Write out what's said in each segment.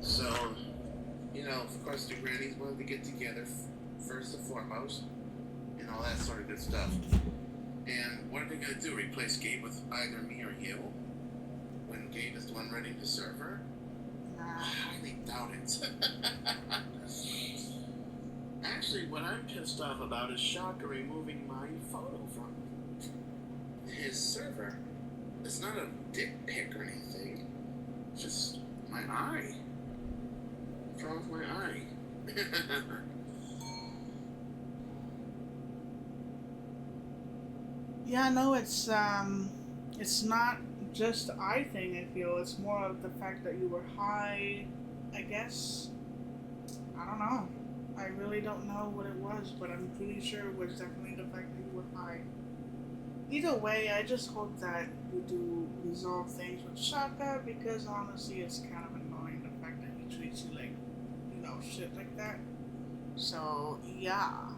So, you know, of course, the grannies wanted to get together first and foremost, and all that sort of good stuff. And what are they going to do? Replace Gabe with either me or you? When Gabe is the one running the server? I highly doubt it. Actually, what I'm pissed off about is Shaka removing my photo from his server. It's not a dick pic or anything. It's just my eye. What's wrong with my eye? Yeah, no, it's not just the eye thing. I feel it's more of the fact that you were high. I guess I don't know. I really don't know what it was, but I'm pretty sure it was definitely the fact that you were high. Either way, I just hope that you do resolve things with Shaka because honestly, it's kind of annoying the fact that he treats you like, shit like that. So, yeah.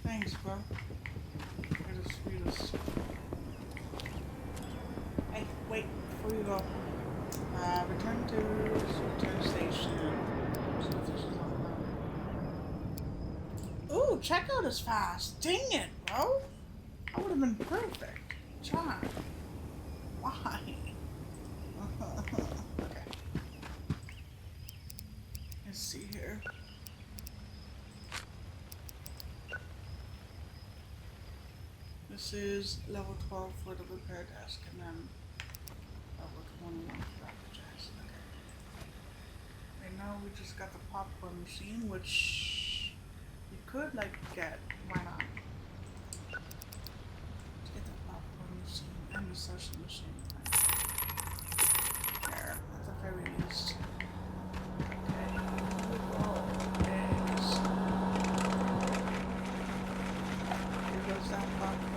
Thanks, bro. You're the sweetest. Hey, wait, before you go. Return to return station. See if this is all. Ooh, checkout is fast. Dang it, bro. That would have been perfect. Try. Why? Okay. Let's see here. This is level 12 for the repair desk, and then level 21 for the desk. Okay. Right now we just got the popcorn machine, which you could get. Why not? Let's get the popcorn machine and the sushi machine. There, at the very least. Okay, here we go. Here goes that popcorn.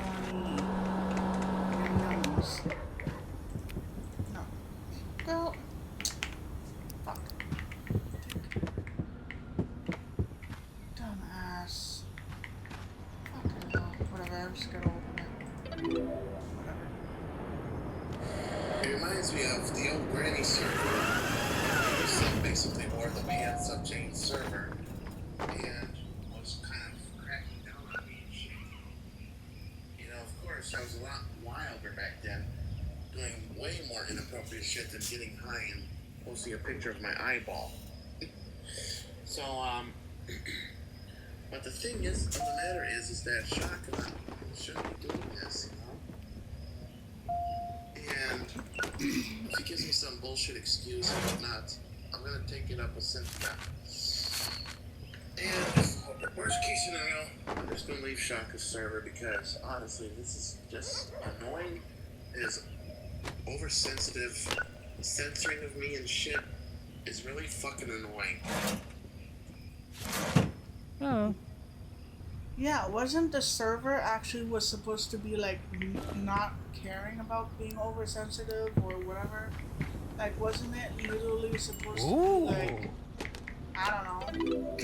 No. Go. Fuck. Dumbass. Fucking hell. Whatever, I'm just gonna open it. Whatever. It reminds me of the old granny server. It was basically more the pants up Jane's server. And was kind of cracking down on me and shit. You know, of course, I was a lot wilder back then, doing way more inappropriate shit than getting high and posting a picture of my eyeball. So, but the thing is, the matter is that Shaka shouldn't be doing this, you know? And if he gives me some bullshit excuse and whatnot, I'm gonna take it up with Cynthia. And worst case scenario, I'm just gonna leave Shaka's server because honestly, this is just annoying. It is oversensitive. Censoring of me and shit is really fucking annoying. Oh. Yeah, wasn't the server actually was supposed to be not caring about being oversensitive or whatever? Wasn't it literally supposed to be I don't know,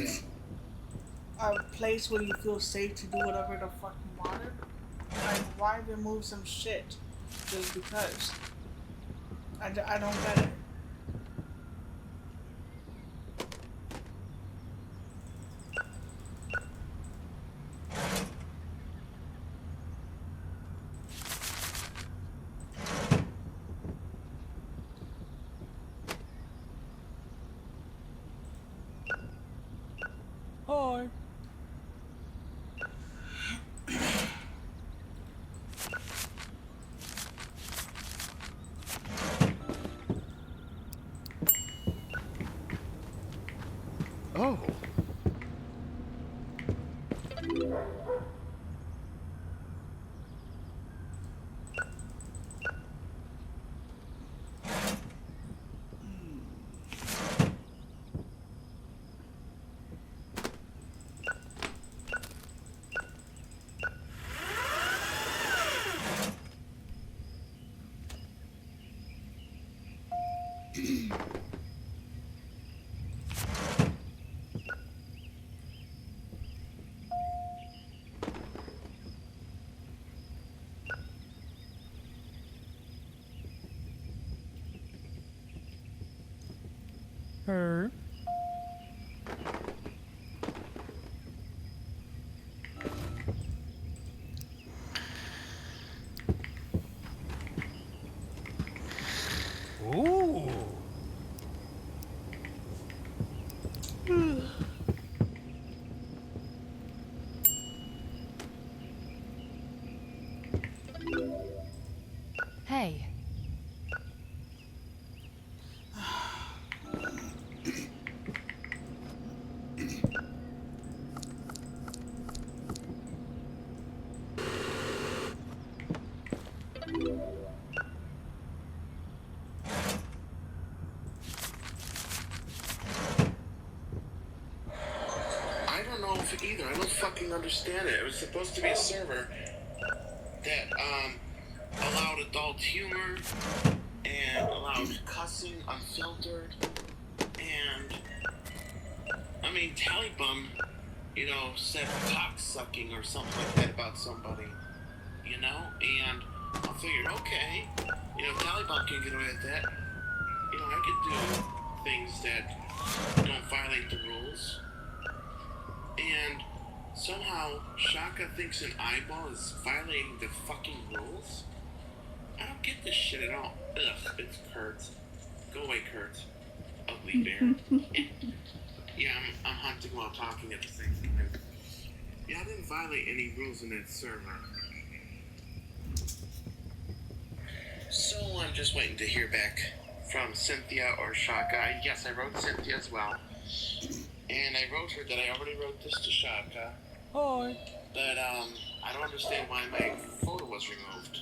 a place where you feel safe to do whatever the fuck you wanted? Why remove some shit just because? I don't get it. Hi. Oh. Her. Ooh. Hey, I don't know if either. I don't fucking understand it. It was supposed to be a server that allowed adult humor and allowed cussing unfiltered. And I mean, Talibum, you know, said cock sucking or something like that about somebody, you know. And I figured, okay, you know, Talibum can get away with that. You know, I could do things that don't violate the rules. And somehow Shaka thinks an eyeball is violating the fucking rules? I don't get this shit at all. Ugh, it's Kurt. Go away, Kurt. Ugly bear. Yeah, I'm hunting while talking at the same time. Yeah, I didn't violate any rules in that server. So I'm just waiting to hear back from Cynthia or Shaka. Yes, I wrote Cynthia as well. And I wrote her that I already wrote this to Shaka. Hi. But I don't understand why my photo was removed.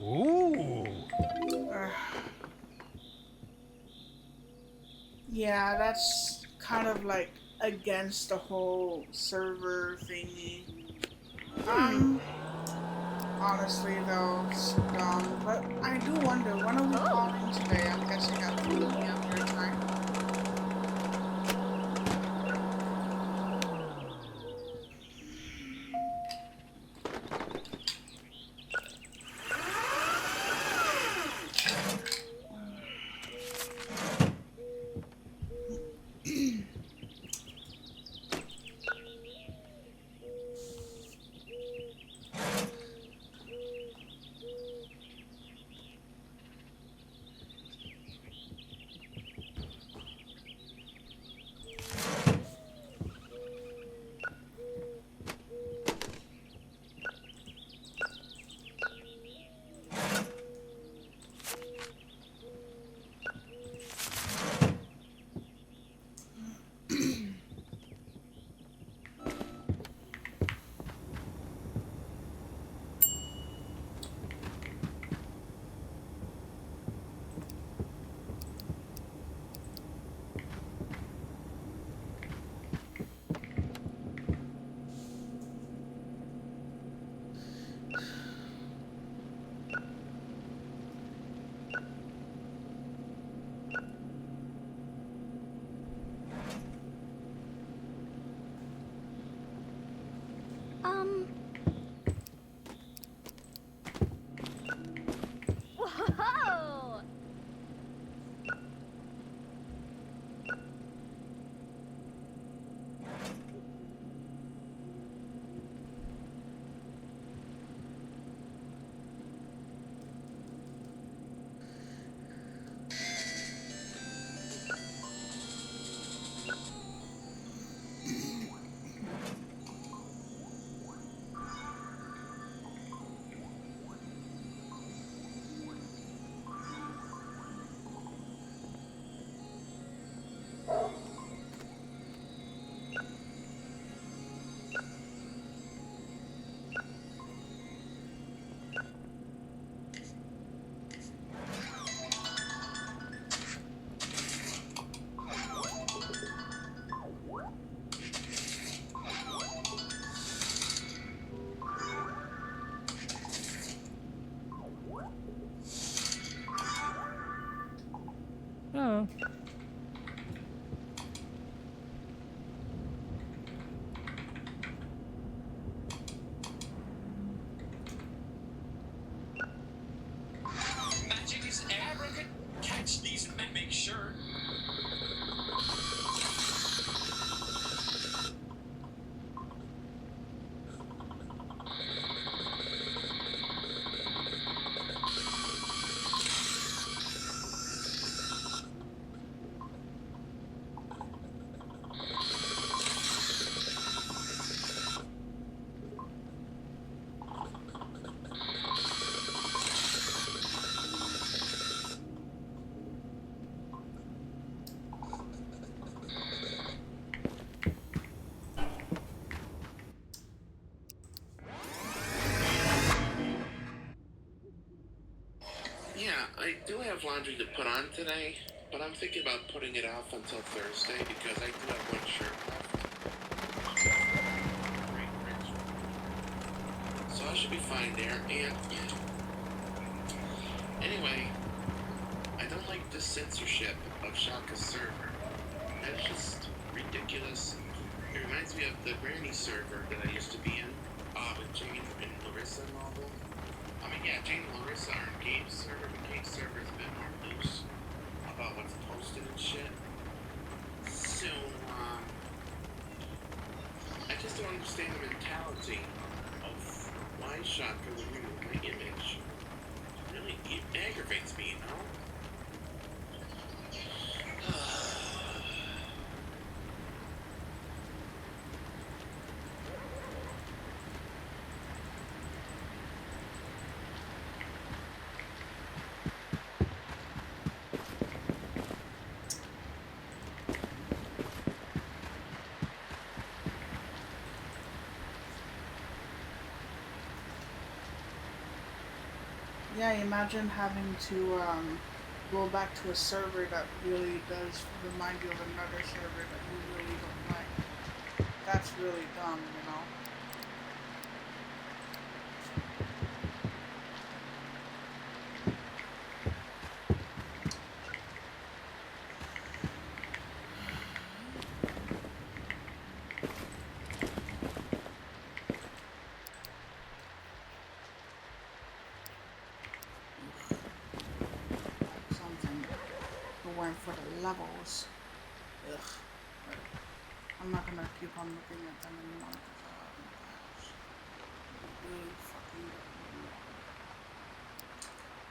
Ooh. Yeah, that's kind of like against the whole server thingy. Honestly though, it's dumb. But I do wonder, when are we calling today? I'm guessing at 3 p.m. your time. whoa! Oh. of laundry to put on today, but I'm thinking about putting it off until Thursday because I do have one shirt left. So I should be fine there. And anyway, I don't like this censorship of Shaka's server. That's just ridiculous. It reminds me of the Granny server that I used to be in, with Jane and Larissa and all them. I mean, yeah, Jane and Larissa are in game server, but game server is a bit more loose about what's posted and shit. So, I just don't understand the mentality of why Shaka would remove my image. Really, it aggravates me, you know? Yeah, imagine having to go back to a server that really does remind you of another server that you really don't like. That's really dumb, you know? Something. We went for the levels. Ugh. I'm not gonna keep on looking at them anymore because oh my gosh. Really fucking good.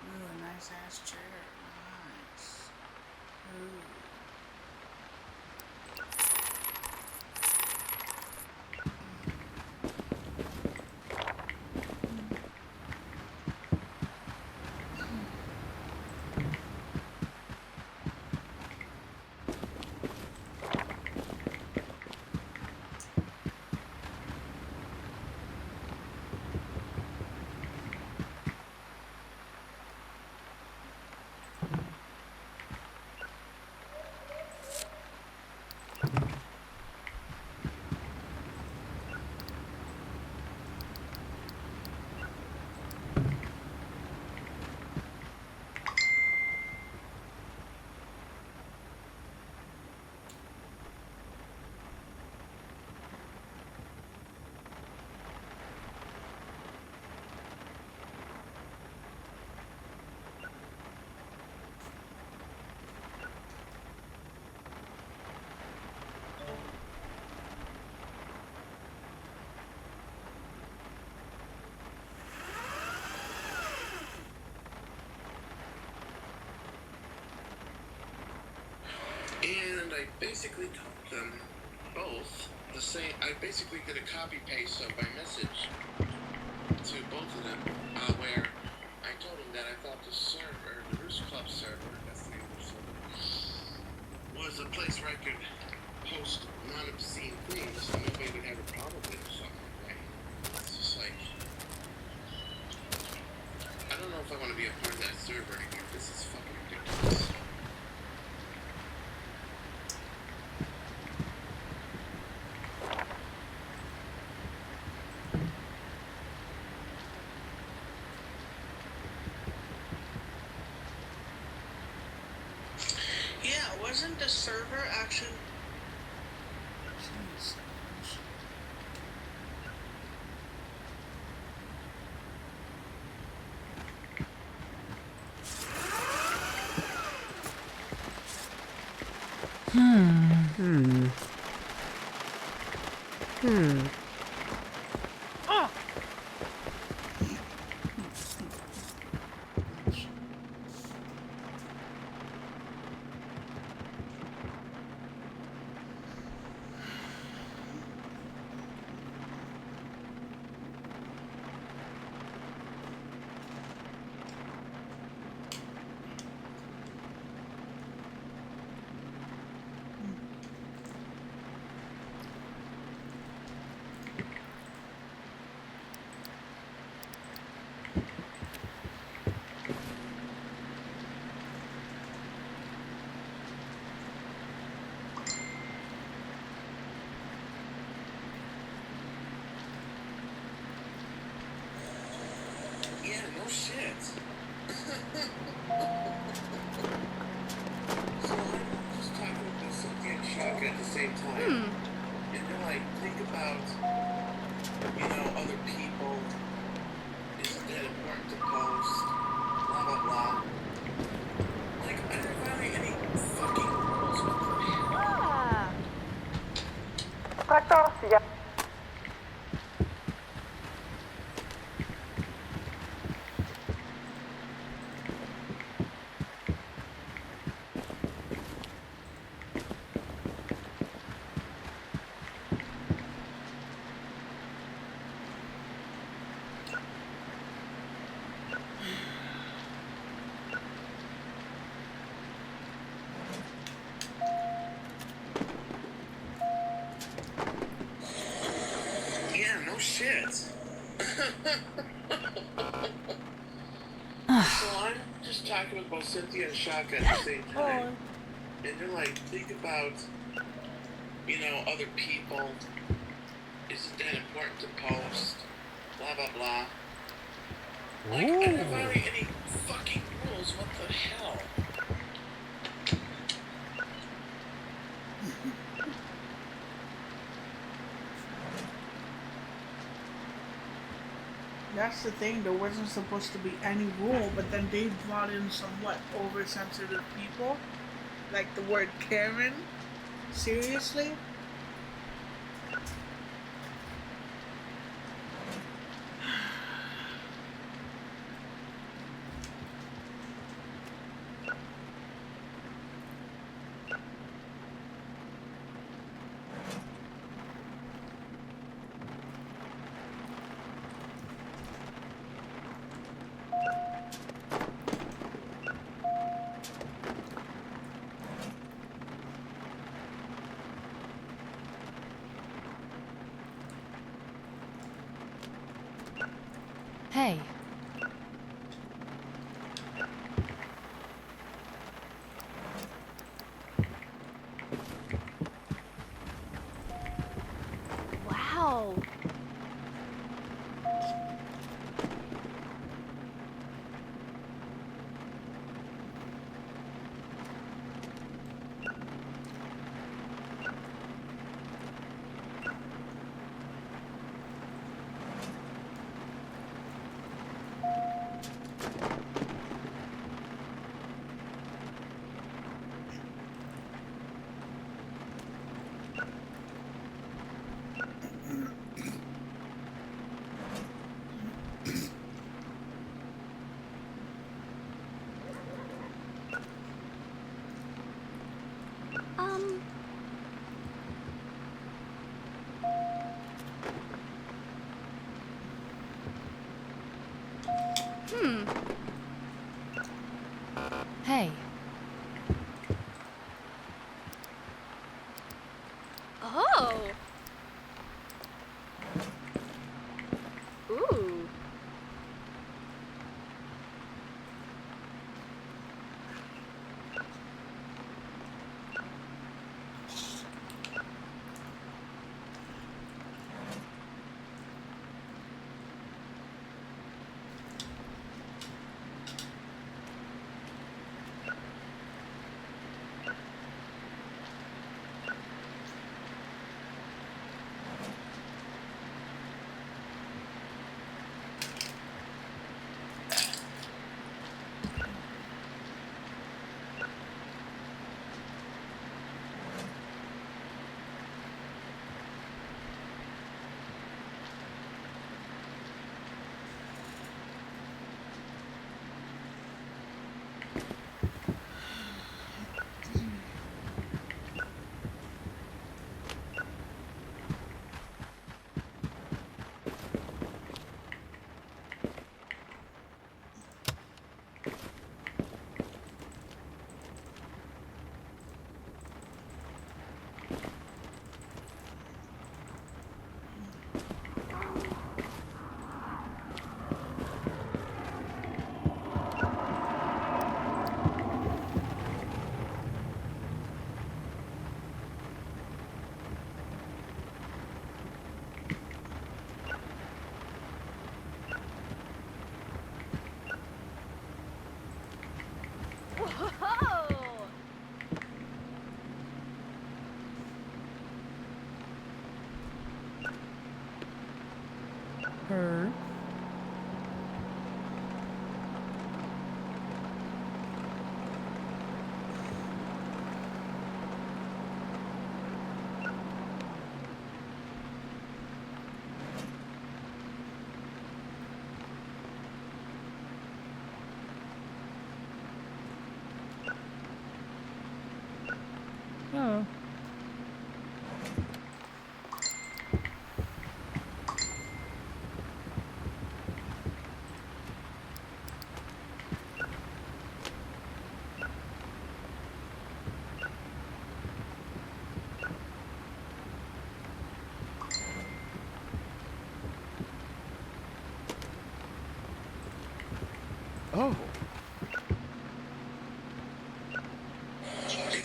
Ooh, a nice ass chair. Nice. Ooh. And I basically told them both the same. I basically did a copy paste of my message to both of them, where I told them that I thought the server, the Roost Club server, that's the name of the server, was a place where I could post non-obscene things and nobody would have a problem with it or something like that. It's just like, I don't know if I want to be a part of that server anymore. This is fucking ridiculous. Yeah, wasn't the server actually... Jeez. time. And you're like, think about, other people. Isn't that important to post? Blah, blah, blah. Like, I didn't violate any fucking rules. What the hell? Yeah, no shit. So I'm just talking about Cynthia and Shaka at the same time. And you're like, think about, other people. Isn't that important to post? Blah, blah, blah. Like, I didn't violate any fucking rules. What the hell? That's the thing, there wasn't supposed to be any rule, but then they brought in some oversensitive people? Like the word Karen? Seriously? Hey. Wow. Hey. Oh. Ooh.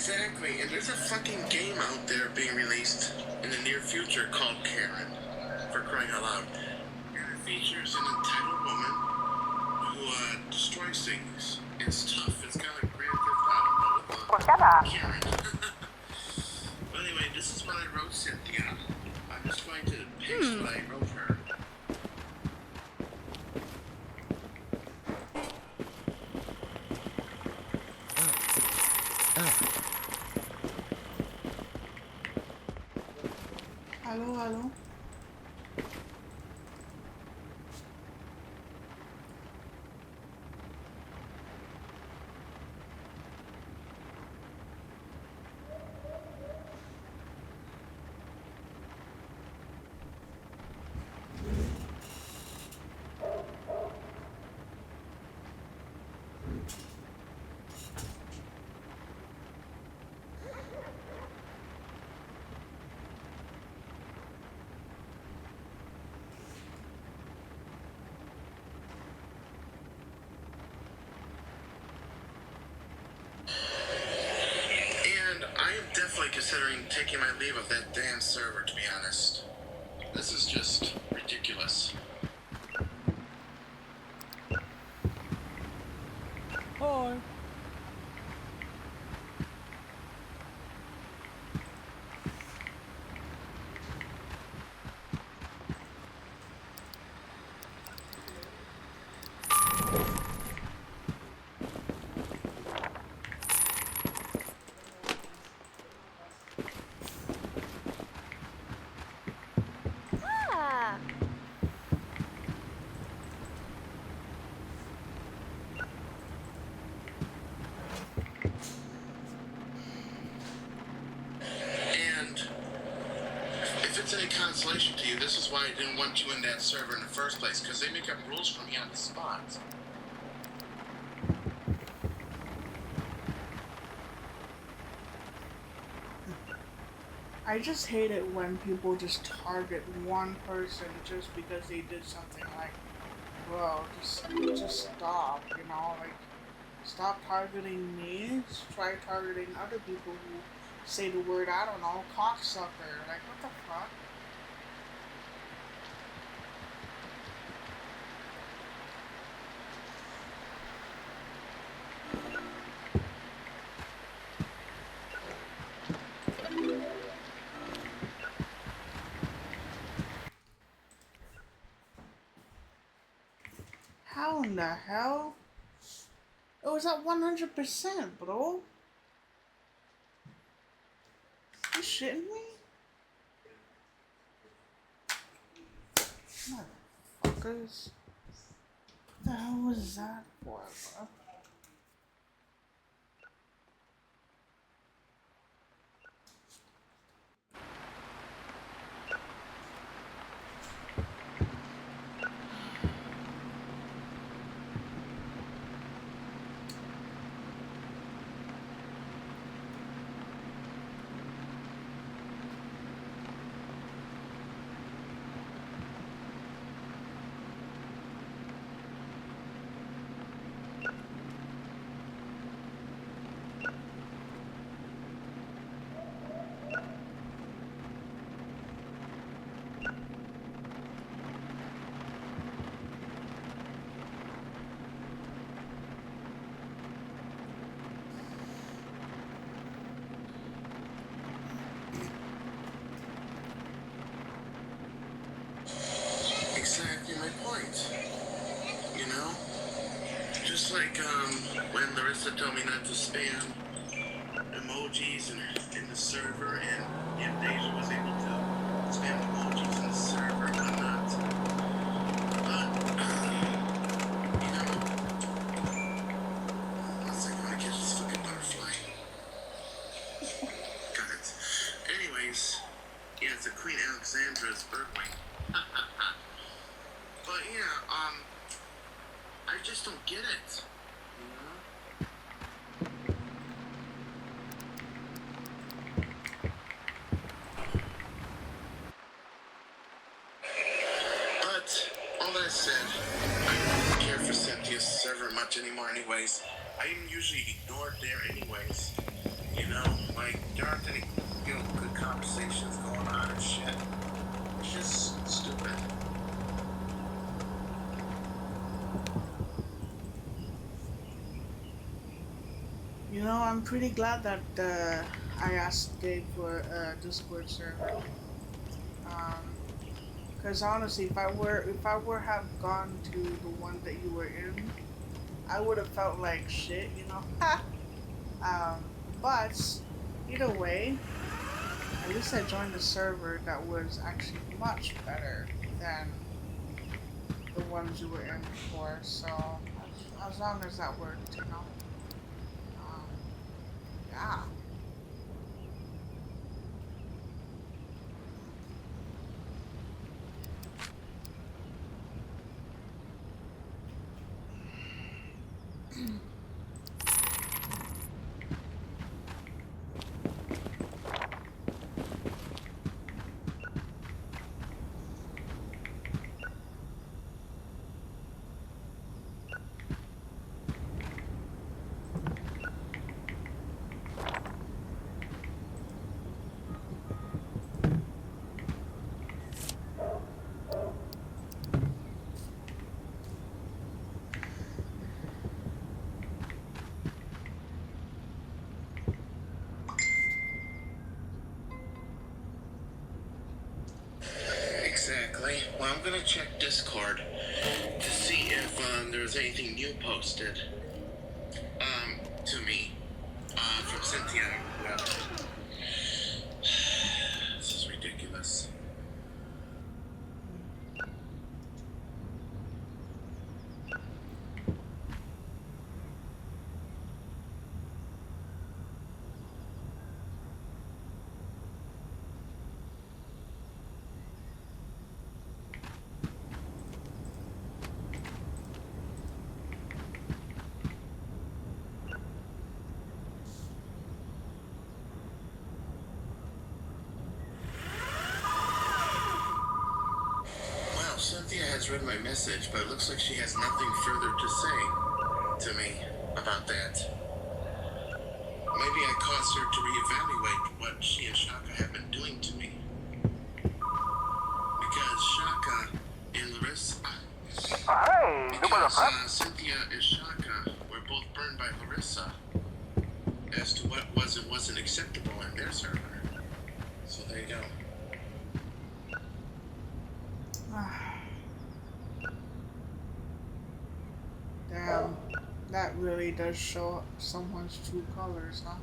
Exactly, and there's a fucking game out there being released in the near future called Karen, for crying out loud. And it features an entitled woman who destroys things. It's tough. It's kind of like Grand Theft Auto, but with Karen. But anyway, this is what I wrote Cynthia. I'm just going to paste what I wrote her. Hello, hello. And I am definitely considering taking my leave of that damn server, to be honest. This is just ridiculous. Hi. Ah. And if it's any consolation to you, this is why I didn't want you in that server in the first place, because they make up rules for me on the spot. I just hate it when people just target one person just because they did something. Like, bro, just stop, you know, like, stop targeting me, try targeting other people who say the word, I don't know, cocksucker. Like, what the fuck? How in the hell? It was at 100%, bro. You shitting me? Motherfuckers. What the hell was that for, bro? Exactly my point. You know? Just like when Larissa told me not to spam emojis in the server, and Deja was able to spam emojis in the server and whatnot. But, you know, once I gotta catch this fucking butterfly. Got it. Anyways, yeah, it's a Queen Alexandra's birdwing. But yeah, I just don't get it. You know? But all that said, I don't care for Cynthia's server much anymore anyways. I am usually ignored there anyways. You know? there aren't any, good conversations going on and shit. It's just stupid. You know, I'm pretty glad that I asked Dave for a Discord server. Because honestly, if I were have gone to the one that you were in, I would have felt like shit, you know. But either way, at least I joined a server that was actually much better than the ones you were in before. So as long as that worked, you know. Um, yeah. Exactly. Well, I'm gonna check Discord to see if there's anything new posted to me from Cynthia or whoever. This is ridiculous. Well, Cynthia has read my message, but it looks like she has nothing further to say to me about that. Maybe I caused her to reevaluate what she and Shaka have been doing to me. Because Shaka and Larissa. Because Cynthia and Shaka were both burned by Larissa as to what was and wasn't acceptable in their server. So there you go. Damn, that really does show someone's true colors, huh?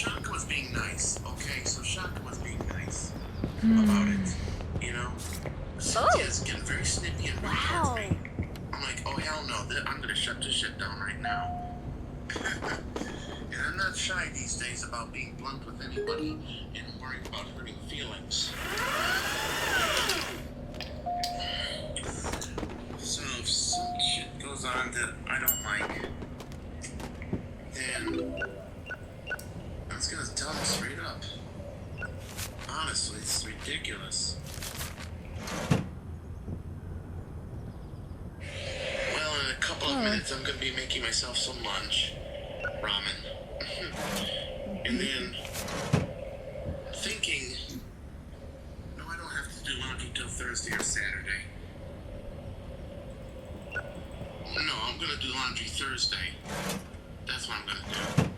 Shaka was being nice, okay? So Shaka was being nice about it, you know? Cynthia's getting very snippy and rude towards Wow. me. I'm like, oh hell no, I'm gonna shut this shit down right now. And I'm not shy these days about being blunt with anybody and worrying about hurting feelings. So if some shit goes on that I don't like, then I'm just gonna tell them straight up. Honestly, it's ridiculous. Well, in a couple of minutes, I'm gonna be making myself some lunch. Ramen. And then, thinking, no, I don't have to do laundry till Thursday or Saturday. No, I'm gonna do laundry Thursday. That's what I'm gonna do.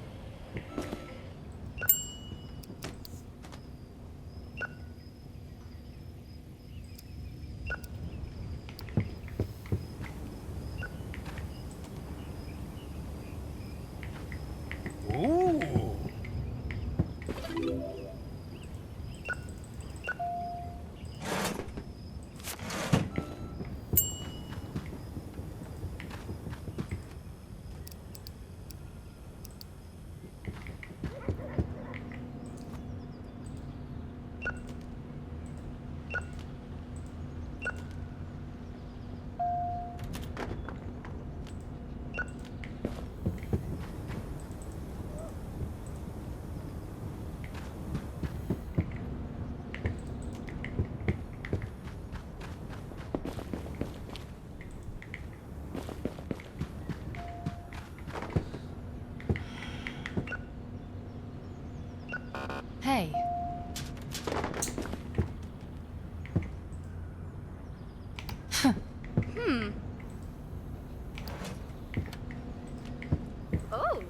Ooh. Hey. Oh.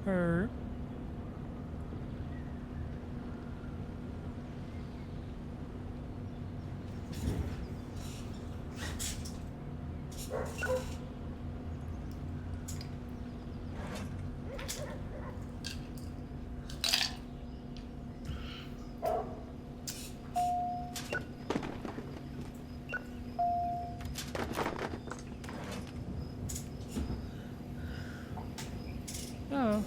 Her. Oh.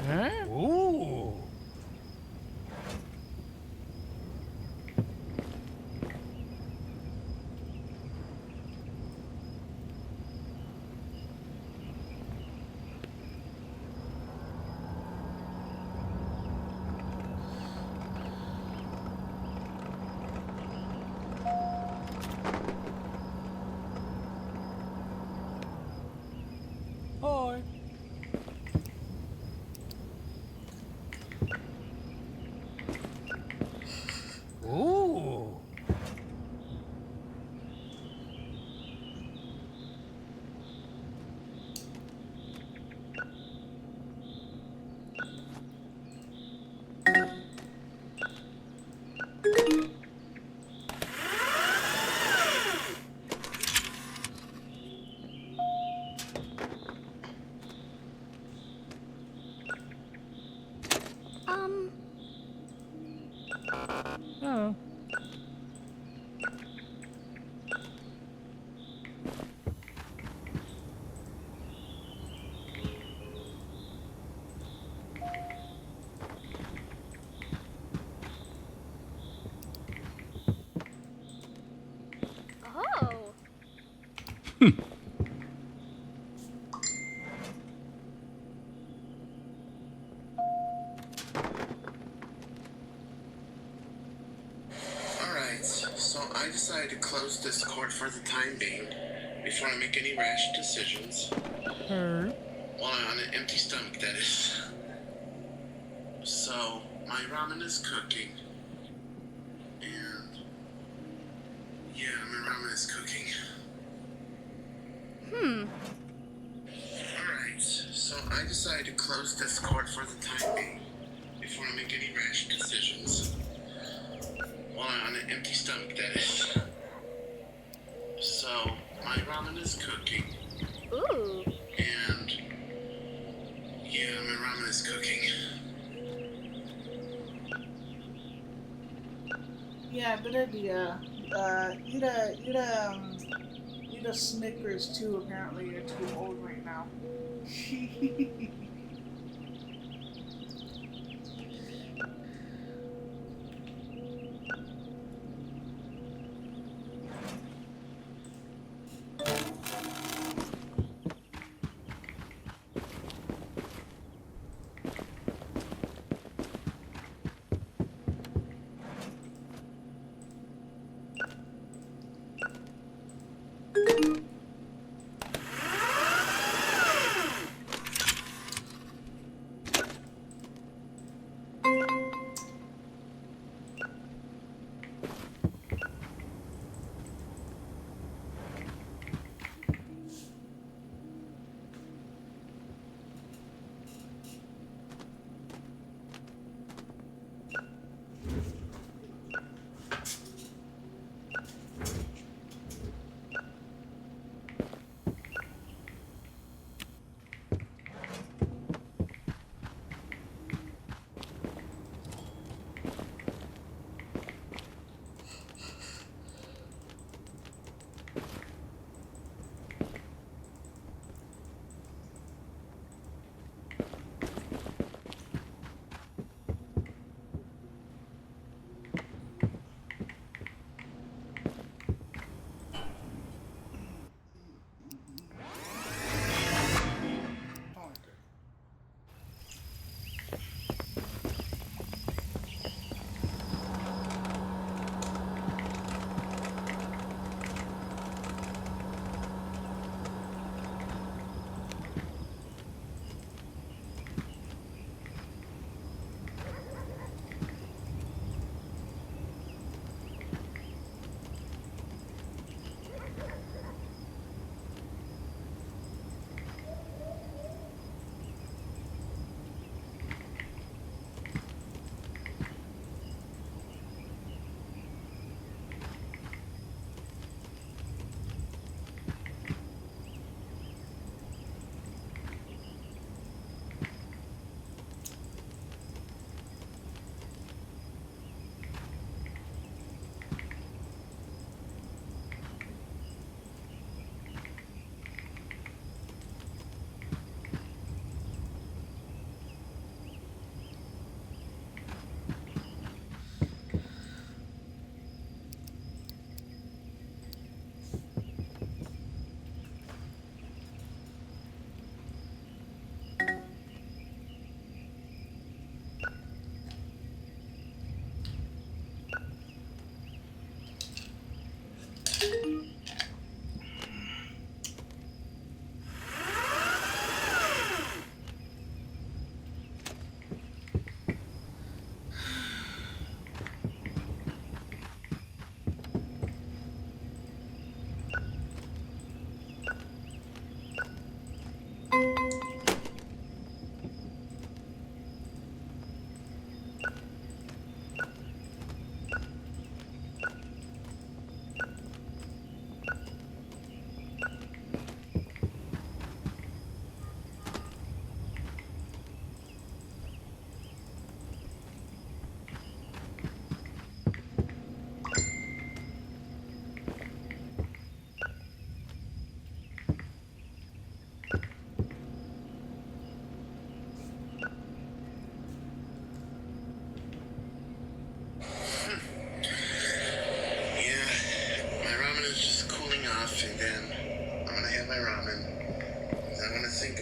Huh? Ooh. Hi. Ooh. Um. Oh. Oh. Alright, so I decided to close Discord for the time being before I make any rash decisions. Herb. While I'm on an empty stomach, that is. So, my ramen is cooking. And yeah, my ramen is cooking. Alright, so I decided to close Discord for the time being before I make any rash decisions. While I'm on an empty stomach, that is. So, my ramen is cooking. Ooh. And yeah, my ramen is cooking. Yeah, good idea. Eat a Snickers too. Apparently, you're too old right now.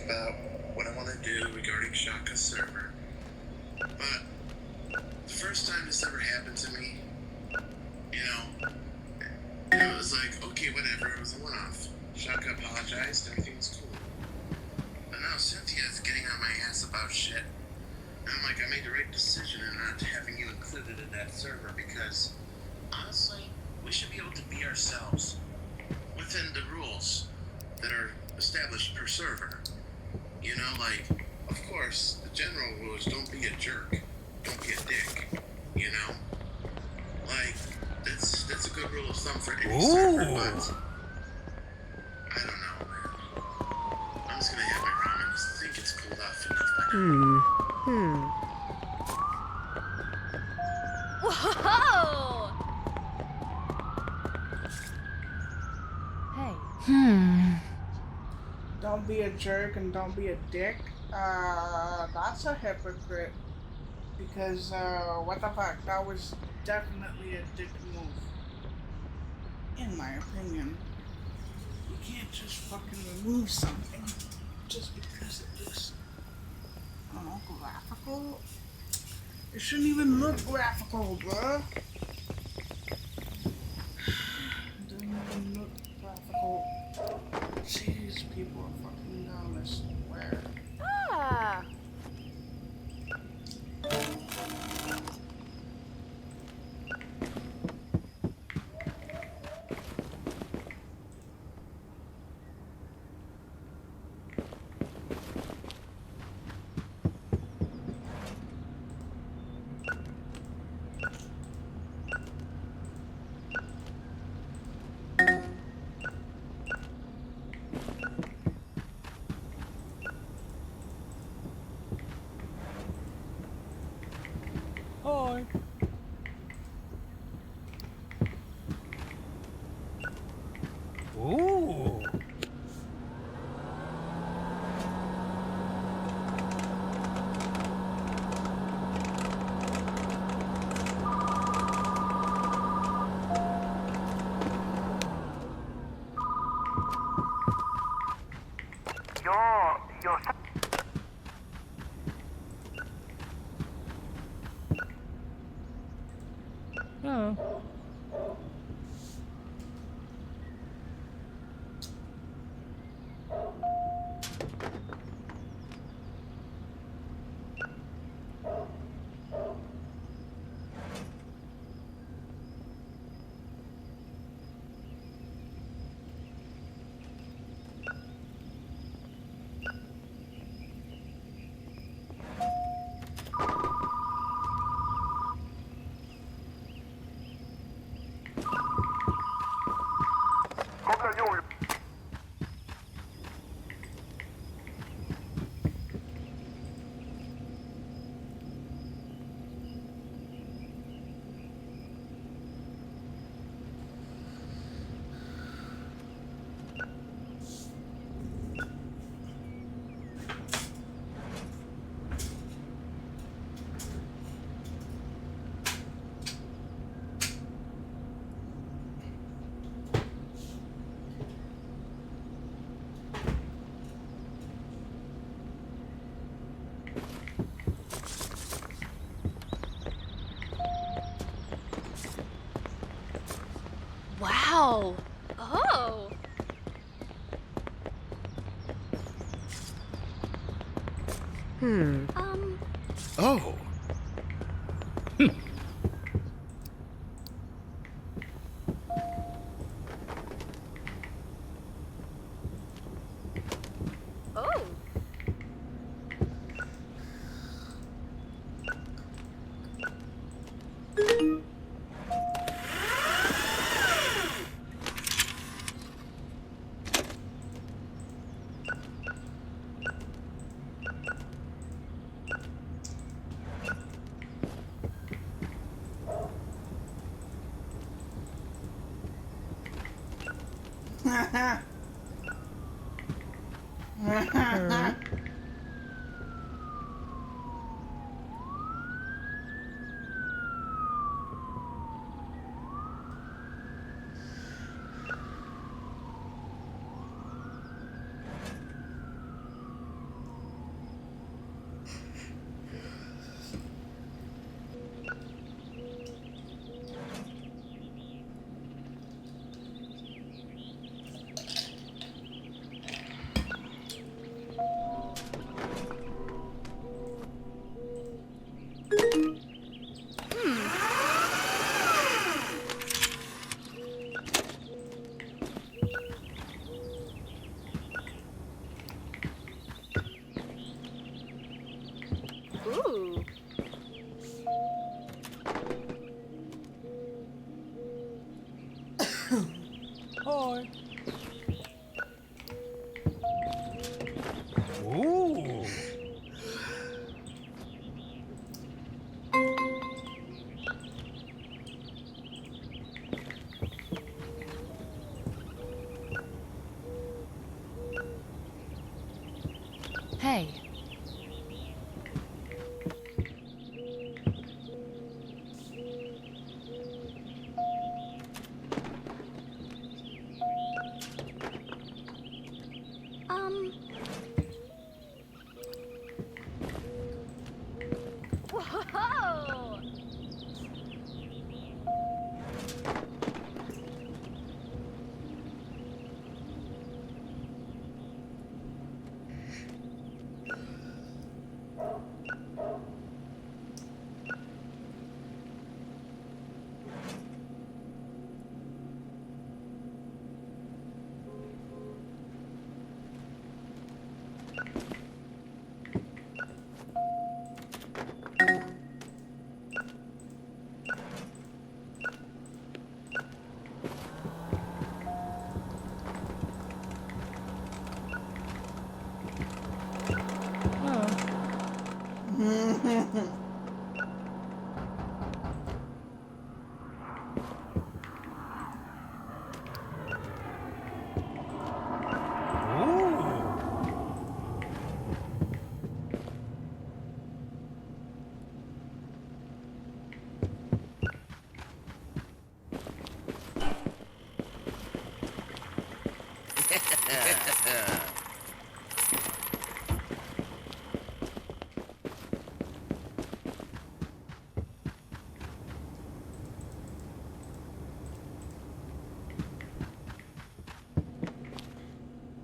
about what I want to do regarding Shaka's server. But the first time this ever happened to me, it was like, okay, whatever, it was a one-off. Shaka apologized, everything was cool. But now Cynthia is getting on my ass about shit. And I'm like, I made the right decision in not having you included in that server because, honestly, we should be able to be ourselves within the rules that are established per server. Of course, the general rule is don't be a jerk, don't be a dick, that's a good rule of thumb for any server, but I don't know, man. I'm just gonna have my ramen. I think it's cooled off enough by now. Whoa! Hey. Don't be a jerk and don't be a dick. That's a hypocrite. Because, what the fuck? That was definitely a dick move. In my opinion. You can't just fucking remove something just because it looks, I don't know, graphical. It shouldn't even look graphical, bruh. It doesn't even look graphical. Jeez, people are fucking dumb, I swear. Ah! Hi. Ooh. You're Oh. Wow! Oh! Oh. Oh! Hi. Ooh. Hey. Whoa!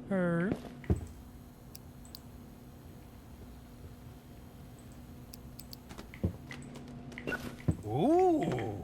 Her. Ooh.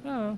Oh.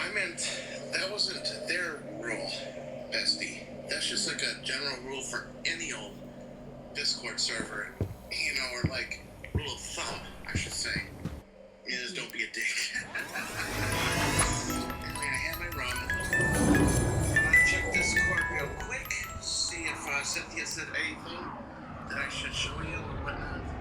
I meant that wasn't their rule, Bestie. That's just like a general rule for any old Discord server, you know, or like rule of thumb, I should say. Is don't be a dick. Anyway, I had my rum. I'm gonna check Discord real quick, see if Cynthia said anything that I should show you or whatnot.